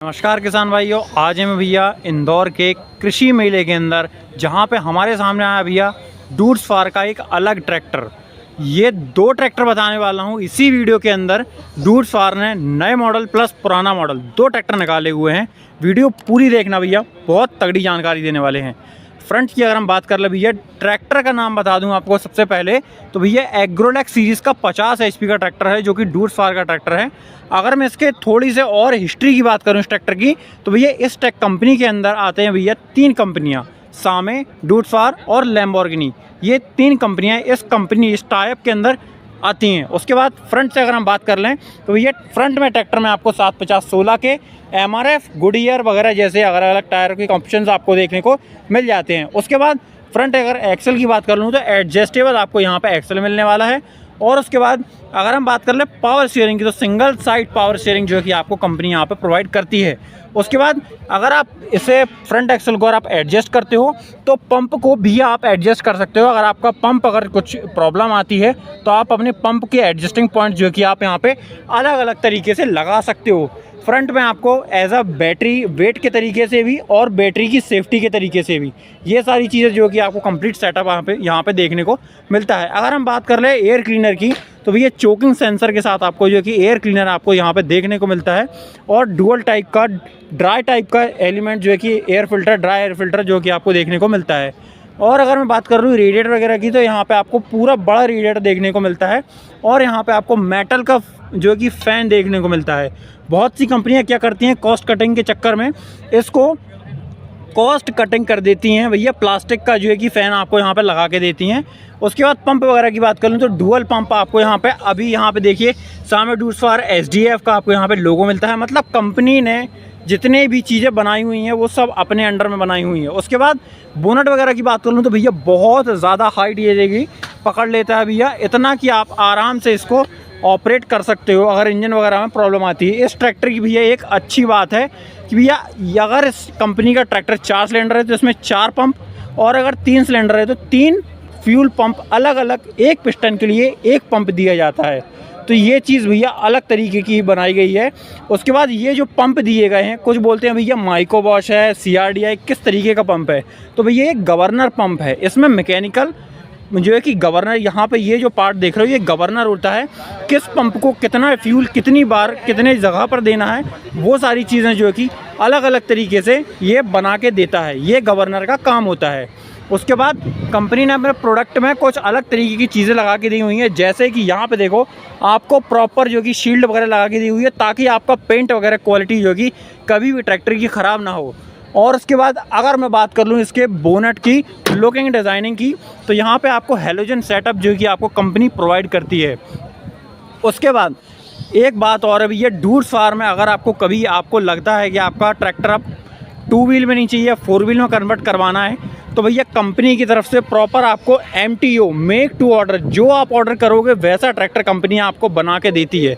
नमस्कार किसान भाइयों, आज हम भैया इंदौर के कृषि मेले के अंदर, जहां पे हमारे सामने आया भैया डूड्स फार का एक अलग ट्रैक्टर। ये दो ट्रैक्टर बताने वाला हूं इसी वीडियो के अंदर। डूड्स फार ने नए मॉडल प्लस पुराना मॉडल दो ट्रैक्टर निकाले हुए हैं। वीडियो पूरी देखना भैया, बहुत तगड़ी जानकारी देने वाले हैं। फ्रंट की अगर हम बात कर ले भैया, ट्रैक्टर का नाम बता दूं आपको सबसे पहले तो भैया एग्रोलैक सीरीज़ का 50 HP का ट्रैक्टर है, जो कि डूड्स फार का ट्रैक्टर है। अगर मैं इसके थोड़ी से और हिस्ट्री की बात करूं इस ट्रैक्टर की, तो भैया इस टेक कंपनी के अंदर आते हैं भैया तीन कंपनियां, सामे, डूड्स फार और लैम्बोर्गिनी। ये तीन कंपनियां इस टाइप के अंदर आती हैं। उसके बाद फ्रंट से अगर हम बात कर लें तो भैया फ्रंट में ट्रैक्टर में आपको 750/16 के MRF, गुडियर वगैरह जैसे अलग अलग टायर के ऑप्शंस आपको देखने को मिल जाते हैं। उसके बाद फ्रंट अगर एक्सल की बात कर लूँ तो एडजस्टेबल आपको यहाँ पे एक्सल मिलने वाला है। और उसके बाद अगर हम बात कर ले पावर स्टीयरिंग की, तो सिंगल साइड पावर स्टीयरिंग जो कि आपको कंपनी यहाँ पे प्रोवाइड करती है। उसके बाद अगर आप इसे फ्रंट एक्सल को अगर आप एडजस्ट करते हो तो पंप को भी आप एडजस्ट कर सकते हो। अगर आपका पंप अगर कुछ प्रॉब्लम आती है तो आप अपने पंप के एडजस्टिंग पॉइंट जो कि आप यहाँ पे अलग अलग तरीके से लगा सकते हो। फ्रंट में आपको एज अ बैटरी वेट के तरीके से भी और बैटरी की सेफ्टी के तरीके से भी, ये सारी चीज़ें जो कि आपको कंप्लीट सेटअप यहाँ पे देखने को मिलता है। अगर हम बात कर ले एयर क्लीनर की, तो भैया चोकिंग सेंसर के साथ आपको जो कि एयर क्लीनर आपको यहाँ पे देखने को मिलता है। और डुअल टाइप का ड्राई टाइप का एलिमेंट जो है कि air filter, dry air filter जो कि आपको देखने को मिलता है। और अगर मैं बात कर रहा हूँ रेडिएटर वगैरह की, तो यहाँ पे आपको पूरा बड़ा रेडिएटर देखने को मिलता है। और यहाँ पे आपको मेटल का जो कि फ़ैन देखने को मिलता है। बहुत सी कंपनियाँ क्या करती हैं, कॉस्ट कटिंग के चक्कर में इसको कॉस्ट कटिंग कर देती हैं भैया, प्लास्टिक का जो है कि फ़ैन आपको यहाँ पे लगा के देती हैं। उसके बाद पंप वगैरह की बात कर लूँ तो डुअल पंप आपको यहाँ पे अभी यहाँ पे देखिए सामने डूड्स फार SDF का आपको यहाँ पे लोगो मिलता है। मतलब कंपनी ने जितने भी चीज़ें बनाई हुई हैं वो सब अपने अंडर में बनाई हुई हैं। उसके बाद बोनट वगैरह की बात कर लूँ तो भैया बहुत ज़्यादा हाइट ये देगी पकड़ लेता है भैया, इतना कि आप आराम से इसको ऑपरेट कर सकते हो अगर इंजन वगैरह में प्रॉब्लम आती है। इस ट्रैक्टर की भैया एक अच्छी बात है कि भैया अगर इस कंपनी का ट्रैक्टर 4 सिलेंडर है तो इसमें 4 पंप, और अगर 3 सिलेंडर है तो 3 फ्यूल पंप अलग अलग, एक पिस्टन के लिए एक पंप दिया जाता है। तो ये चीज़ भैया अलग तरीके की बनाई गई है। उसके बाद ये जो पंप दिए गए हैं, कुछ बोलते हैं भैया माइको बॉश है, CRDI, किस तरीके का पंप है, तो भैया एक गवर्नर पंप है। इसमें मैकेनिकल जो है कि गवर्नर, यहाँ पे ये जो पार्ट देख रहे हो ये गवर्नर होता है, किस पंप को कितना फ्यूल कितनी बार कितने जगह पर देना है, वो सारी चीज़ें जो है कि अलग अलग तरीके से ये बना के देता है। ये गवर्नर का काम होता है। उसके बाद कंपनी ने अपने प्रोडक्ट में कुछ अलग तरीके की चीज़ें लगा के दी हुई हैं, जैसे कि यहाँ पे देखो आपको प्रॉपर जो कि शील्ड वगैरह लगा के दी हुई है, ताकि आपका पेंट वगैरह क्वालिटी जो कि कभी भी ट्रैक्टर की ख़राब ना हो। और उसके बाद अगर मैं बात कर लूँ इसके बोनट की लुकिंग डिज़ाइनिंग की, तो यहाँ पे आपको हेलोजन सेटअप जो कि आपको कंपनी प्रोवाइड करती है। उसके बाद एक बात और है भैया, डूड्स फार में अगर आपको कभी आपको लगता है कि आपका ट्रैक्टर अब 2 व्हील में नहीं चाहिए, 4 व्हील में कन्वर्ट करवाना है, तो भैया कंपनी की तरफ से प्रॉपर आपको MTO, मेक टू ऑर्डर, जो आप ऑर्डर करोगे वैसा ट्रैक्टर कंपनी आपको बना के देती है।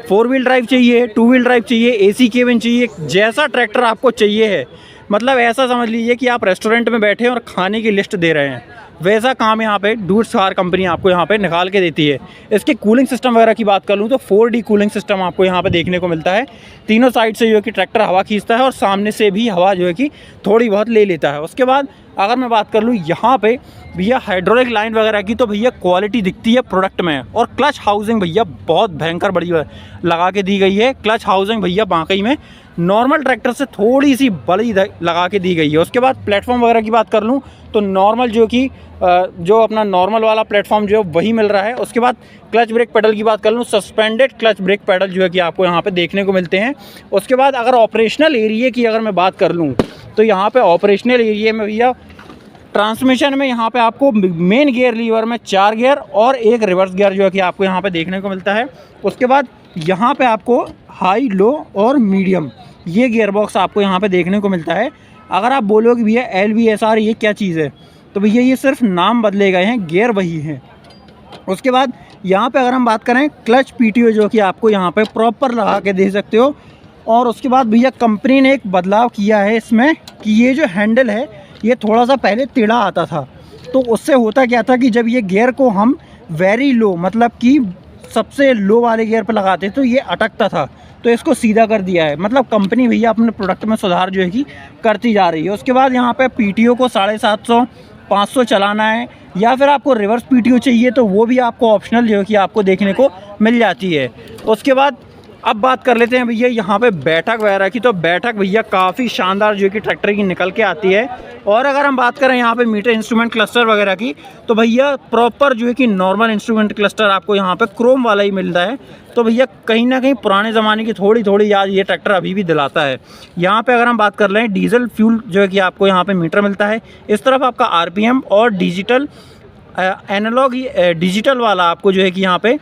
4 व्हील ड्राइव चाहिए, 2 व्हील ड्राइव चाहिए, AC केबिन चाहिए, जैसा ट्रैक्टर आपको चाहिए है, मतलब ऐसा समझ लीजिए कि आप रेस्टोरेंट में बैठे हैं और खाने की लिस्ट दे रहे हैं, वैसा काम यहाँ पे डूड्स फार कंपनी आपको यहाँ पे निकाल के देती है। इसके कूलिंग सिस्टम वगैरह की बात कर लूँ तो 4D कूलिंग सिस्टम आपको यहाँ पे देखने को मिलता है। तीनों साइड से जो है कि ट्रैक्टर हवा खींचता है और सामने से भी हवा जो है कि थोड़ी बहुत ले लेता है। उसके बाद अगर मैं बात कर लूँ यहाँ पे भैया हाइड्रोलिक लाइन वगैरह की, तो भैया क्वालिटी दिखती है प्रोडक्ट में। और क्लच हाउसिंग भैया बहुत भयंकर बड़ी लगा के दी गई है। क्लच हाउसिंग भैया वाकई में नॉर्मल ट्रैक्टर से थोड़ी सी बड़ी लगा के दी गई है। उसके बाद प्लेटफॉर्म वगैरह की बात कर लूँ तो नॉर्मल जो कि जो अपना नॉर्मल वाला प्लेटफॉर्म जो है वही मिल रहा है। उसके बाद क्लच ब्रेक पेडल की बात कर लूँ, सस्पेंडेड क्लच ब्रेक पेडल जो है कि आपको यहाँ पे देखने को मिलते हैं। उसके बाद अगर ऑपरेशनल एरिया की अगर मैं बात कर लूँ तो यहाँ पे ऑपरेशनल एरिया में भैया ट्रांसमिशन में यहाँ पे आपको मेन गियर लीवर में 4 गियर और एक रिवर्स गियर जो है कि आपको यहाँ पे देखने को मिलता है। उसके बाद यहाँ पे आपको हाई, लो और मीडियम ये गियर बॉक्स आपको यहाँ पे देखने को मिलता है। अगर आप बोलोगे भैया LVSR ये क्या चीज़ है, तो भैया ये सिर्फ नाम बदले गए हैं, गियर वही हैं। उसके बाद यहाँ पे अगर हम बात करें क्लच PTO जो कि आपको यहाँ पे प्रॉपर लगा के दे सकते हो। और उसके बाद भैया कंपनी ने एक बदलाव किया है इसमें कि ये जो हैंडल है ये थोड़ा सा पहले टेढ़ा आता था, तो उससे होता क्या था कि जब ये गियर को हम वेरी लो, मतलब कि सबसे लो वाले गियर पर लगाते तो ये अटकता था। तो इसको सीधा कर दिया है। मतलब कंपनी भैया अपने प्रोडक्ट में सुधार जो है कि करती जा रही है। उसके बाद यहाँ पे PTO को 750 500 चलाना है, या फिर आपको रिवर्स PTO चाहिए तो वो भी आपको ऑप्शनल जो है कि आपको देखने को मिल जाती है। उसके बाद अब बात कर लेते हैं भैया यहाँ पे बैठक वगैरह की। तो बैठक भैया काफ़ी शानदार जो है कि ट्रैक्टर की निकल के आती है। और अगर हम बात करें यहाँ पे मीटर इंस्ट्रूमेंट क्लस्टर वगैरह की, तो भैया प्रॉपर जो है कि नॉर्मल इंस्ट्रूमेंट क्लस्टर आपको यहाँ पे क्रोम वाला ही मिलता है। तो भैया कहीं ना कहीं पुराने ज़माने की थोड़ी थोड़ी याद ये ट्रैक्टर अभी भी दिलाता है। यहाँ पे अगर हम बात कर लें डीजल फ्यूल जो है कि आपको यहाँ पे मीटर मिलता है। इस तरफ आपका RPM और डिजिटल एनालॉग डिजिटल वाला आपको जो है कि यहाँ पे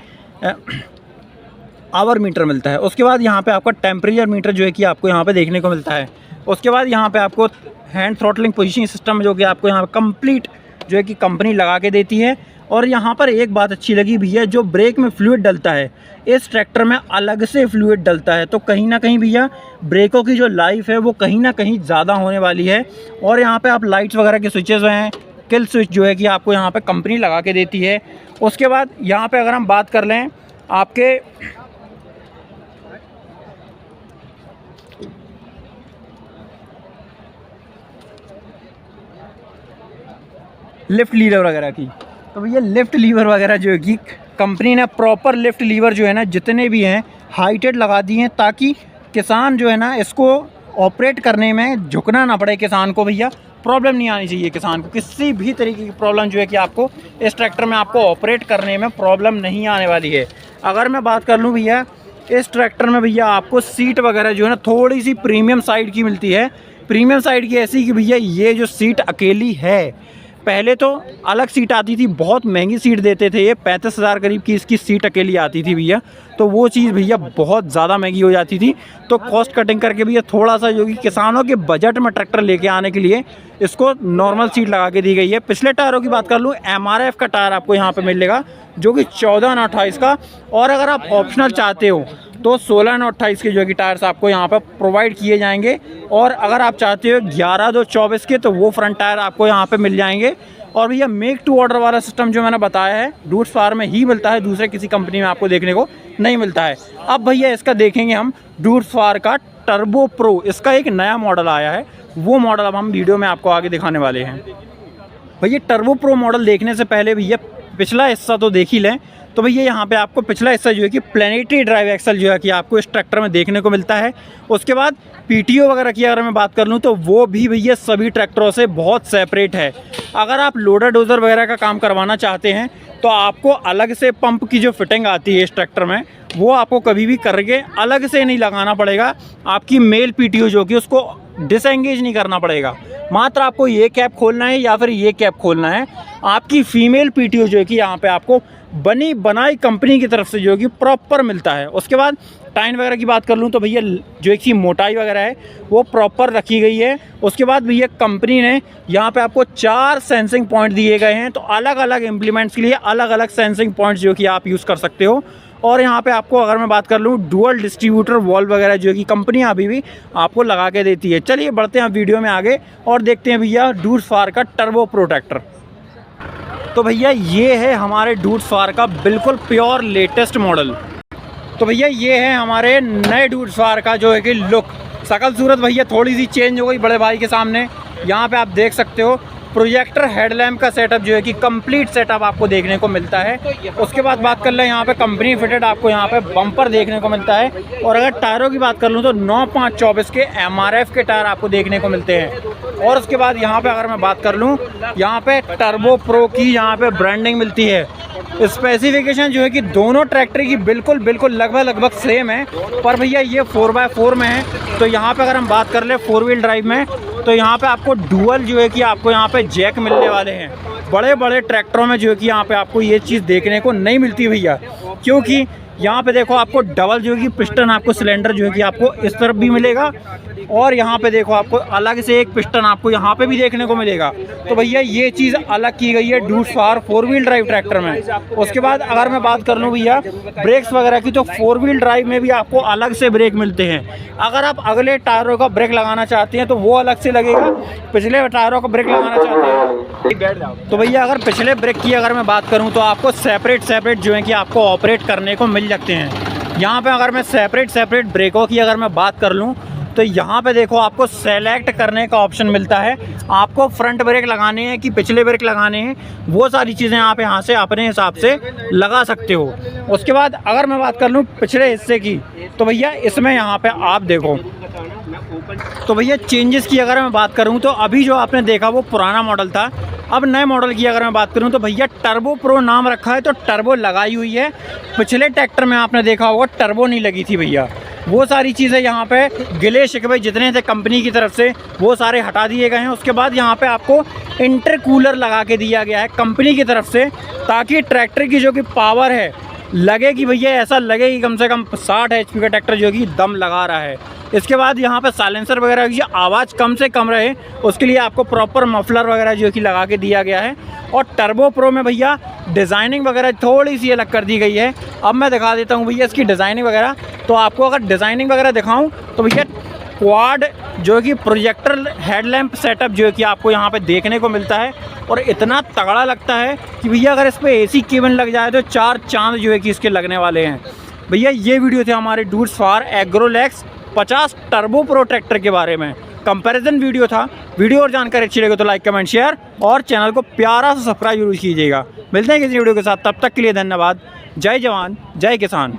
आवर मीटर मिलता है। उसके बाद यहाँ पे आपका टेम्परेचर मीटर जो है कि आपको यहाँ पे देखने को मिलता है। उसके बाद यहाँ पे आपको हैंड थ्रॉटलिंग पोजीशनिंग सिस्टम जो कि आपको यहाँ पे कंप्लीट जो है कि कंपनी लगा के देती है। और यहाँ पर एक बात अच्छी लगी भैया, जो ब्रेक में फ्लूइड डलता है इस ट्रैक्टर में अलग से फ्लूइड डलता है। तो कहीं ना कहीं भैया ब्रेकों की जो लाइफ है वो कहीं ना कहीं ज़्यादा होने वाली है। और यहाँ पर आप लाइट्स वगैरह के स्विचेज़ हैं, किल स्विच जो है कि आपको यहाँ पर कंपनी लगा के देती है। उसके बाद यहाँ पर अगर हम बात कर लें आपके लिफ्ट लीवर वगैरह की, तो भैया लिफ्ट लीवर वगैरह जो है कि कंपनी ने प्रॉपर लिफ्ट लीवर जो है ना जितने भी हैं हाइटेड लगा दिए हैं, ताकि किसान जो है ना इसको ऑपरेट करने में झुकना ना पड़े। किसान को भैया प्रॉब्लम नहीं आनी चाहिए, किसान को किसी भी तरीके की प्रॉब्लम जो है कि आपको इस ट्रैक्टर में आपको ऑपरेट करने में प्रॉब्लम नहीं आने वाली है। अगर मैं बात कर लूँ भैया इस ट्रैक्टर में भैया आपको सीट वगैरह जो है ना थोड़ी सी प्रीमियम साइड की मिलती है। प्रीमियम साइड की ऐसी कि भैया ये जो सीट अकेली है, पहले तो अलग सीट आती थी, बहुत महंगी सीट देते थे, ये 35,000 करीब की इसकी सीट अकेली आती थी भैया। तो वो चीज़ भैया बहुत ज़्यादा महंगी हो जाती थी। तो कॉस्ट कटिंग करके भैया थोड़ा सा जो कि किसानों के बजट में ट्रैक्टर लेके आने के लिए इसको नॉर्मल सीट लगा के दी गई है। पिछले टायरों की बात कर लूँ, MRF का टायर आपको यहाँ पर मिलेगा जो कि 14/28 का। और अगर आप ऑप्शनल चाहते हो तो 16/28 के जो कि टायर्स आपको यहाँ पर प्रोवाइड किए जाएंगे। और अगर आप चाहते हो 11/2/24 के तो वो फ्रंट टायर आपको यहाँ पे मिल जाएंगे। और भैया मेक टू ऑर्डर वाला सिस्टम जो मैंने बताया है डूड्स फार्म में ही मिलता है, दूसरे किसी कंपनी में आपको देखने को नहीं मिलता है। अब भैया इसका देखेंगे हम डूड्स फार्म का टर्बो प्रो, इसका एक नया मॉडल आया है, वो मॉडल अब हम वीडियो में आपको आगे दिखाने वाले हैं। भैया टर्बो प्रो मॉडल देखने से पहले भैया पिछला हिस्सा तो देख ही लें। तो भैया यहाँ पे आपको पिछला हिस्सा जो है कि प्लैनेटरी ड्राइव एक्सल जो है कि आपको इस ट्रैक्टर में देखने को मिलता है। उसके बाद PTO वगैरह की अगर मैं बात कर लूँ तो वो भी भैया सभी ट्रैक्टरों से बहुत सेपरेट है। अगर आप लोडर डोजर वगैरह का काम करवाना चाहते हैं तो आपको अलग से पंप की जो फिटिंग आती है इस ट्रैक्टर में वो आपको कभी भी करके अलग से नहीं लगाना पड़ेगा। आपकी मेल PTO जो कि उसको डिसएंगेज नहीं करना पड़ेगा, मात्र आपको ये कैप खोलना है या फिर ये कैप खोलना है। आपकी फीमेल PTO जो है कि यहाँ पे आपको बनी बनाई कंपनी की तरफ से जो है कि प्रॉपर मिलता है। उसके बाद टाइन वगैरह की बात कर लूँ तो भैया जो एक मोटाई वगैरह है वो प्रॉपर रखी गई है। उसके बाद भैया कंपनी ने यहाँ पे आपको 4 सेंसिंग पॉइंट दिए गए हैं, तो अलग अलग इम्प्लीमेंट्स के लिए अलग अलग सेंसिंग पॉइंट्स जो कि आप यूज़ कर सकते हो। और यहाँ पे आपको अगर मैं बात कर लूँ डुअल डिस्ट्रीब्यूटर वॉल्व वगैरह जो कि कंपनी अभी भी आपको लगा के देती है। चलिए बढ़ते हैं वीडियो में आगे और देखते हैं भैया डूड्स फार्म का टर्बो प्रो ट्रैक्टर। तो भैया ये है हमारे डूड्स फार्म का बिल्कुल प्योर लेटेस्ट मॉडल। तो भैया ये है हमारे नए डूड्स फार्म का जो है कि लुक, शकल सूरत भैया थोड़ी सी चेंज हो गई बड़े भाई के सामने। यहाँ पे आप देख सकते हो प्रोजेक्टर हेडलैम्प का सेटअप जो है कि कंप्लीट सेटअप आपको देखने को मिलता है। उसके बाद बात कर लें यहाँ पे कंपनी फिटेड आपको यहाँ पे बम्पर देखने को मिलता है। और अगर टायरों की बात कर लूँ तो 9/5/24 के MRF के टायर आपको देखने को मिलते हैं। और उसके बाद यहाँ पे अगर मैं बात कर लूँ यहाँ पे टर्बो प्रो की यहाँ पे ब्रांडिंग मिलती है। स्पेसिफिकेशन जो है कि दोनों ट्रैक्टर की बिल्कुल लगभग सेम है, पर भैया ये 4x4 में है। तो यहाँ पे अगर हम बात कर ले 4 व्हील ड्राइव में तो यहाँ पे आपको डुअल जो है कि आपको यहाँ पे जैक मिलने वाले हैं। बड़े बड़े ट्रैक्टरों में जो है कि यहाँ पे आपको ये चीज़ देखने को नहीं मिलती भैया, क्योंकि यहाँ पे देखो आपको डबल जो है कि पिस्टन आपको सिलेंडर जो है कि आपको इस तरफ भी मिलेगा और यहाँ पे देखो आपको अलग से एक पिस्टन आपको यहाँ पे भी देखने को मिलेगा। तो भैया ये चीज़ अलग की गई है Deutz Fahr 4 wheel drive tractor में। उसके बाद अगर मैं बात कर लूँ भैया ब्रेक्स वगैरह की तो 4 व्हील ड्राइव में भी आपको अलग से ब्रेक मिलते हैं। अगर आप अगले टायरों का ब्रेक लगाना चाहते हैं तो वो अलग से लगेगा, पिछले टायरों का ब्रेक लगाना चाहते हैं तो भैया अगर पिछले ब्रेक की अगर मैं बात करूँ तो आपको सेपरेट जो है कि आपको ऑपरेट करने को मिल सकते हैं। यहाँ पे अगर मैं सेपरेट ब्रेकों की अगर मैं बात कर लूँ तो यहाँ पे देखो आपको सेलेक्ट करने का ऑप्शन मिलता है। आपको फ्रंट ब्रेक लगाने हैं कि पिछले ब्रेक लगाने हैं, वो सारी चीज़ें आप यहाँ से अपने हिसाब से लगा सकते हो। उसके बाद अगर मैं बात कर लूँ पिछले हिस्से की, तो भैया इसमें यहाँ पे आप देखो, तो भैया चेंजेस की अगर मैं बात करूँ तो अभी जो आपने देखा वो पुराना मॉडल था। अब नए मॉडल की अगर मैं बात करूँ तो भैया टर्बो प्रो नाम रखा है, तो टर्बो लगाई हुई है। पिछले ट्रैक्टर में आपने देखा होगा टर्बो नहीं लगी थी भैया। वो सारी चीज़ें यहाँ पे गिले शिकवे जितने थे कंपनी की तरफ से वो सारे हटा दिए गए हैं। उसके बाद यहाँ पे आपको इंटरकूलर लगा के दिया गया है कंपनी की तरफ से, ताकि ट्रैक्टर की जो कि पावर है लगे कि भैया ऐसा लगे कि कम से कम 60 HP का ट्रैक्टर जो कि दम लगा रहा है। इसके बाद यहाँ पे साइलेंसर वगैरह की आवाज़ कम से कम रहे उसके लिए आपको प्रॉपर मफलर वगैरह जो कि लगा के दिया गया है। और टर्बो प्रो में भैया डिज़ाइनिंग वगैरह थोड़ी सी अलग कर दी गई है। अब मैं दिखा देता हूँ भैया इसकी डिज़ाइनिंग वगैरह। तो आपको अगर डिज़ाइनिंग वगैरह दिखाऊँ तो भैया क्वाड जो कि प्रोजेक्टर हेडलैम्प सेटअप जो है कि आपको यहाँ पे देखने को मिलता है, और इतना तगड़ा लगता है कि भैया अगर इस पर AC केबल लग जाए तो 4 चांद जो है कि इसके लगने वाले हैं। भैया ये वीडियो थे हमारे dudes for Agrolux 50 turbo pro tractor के बारे में, कंपैरिजन वीडियो था। वीडियो और जानकारी अच्छी लगे तो लाइक कमेंट शेयर और चैनल को प्यारा सा सब्सक्राइब जरूर कीजिएगा। मिलते हैं किसी वीडियो के साथ, तब तक के लिए धन्यवाद। जय जवान जय किसान।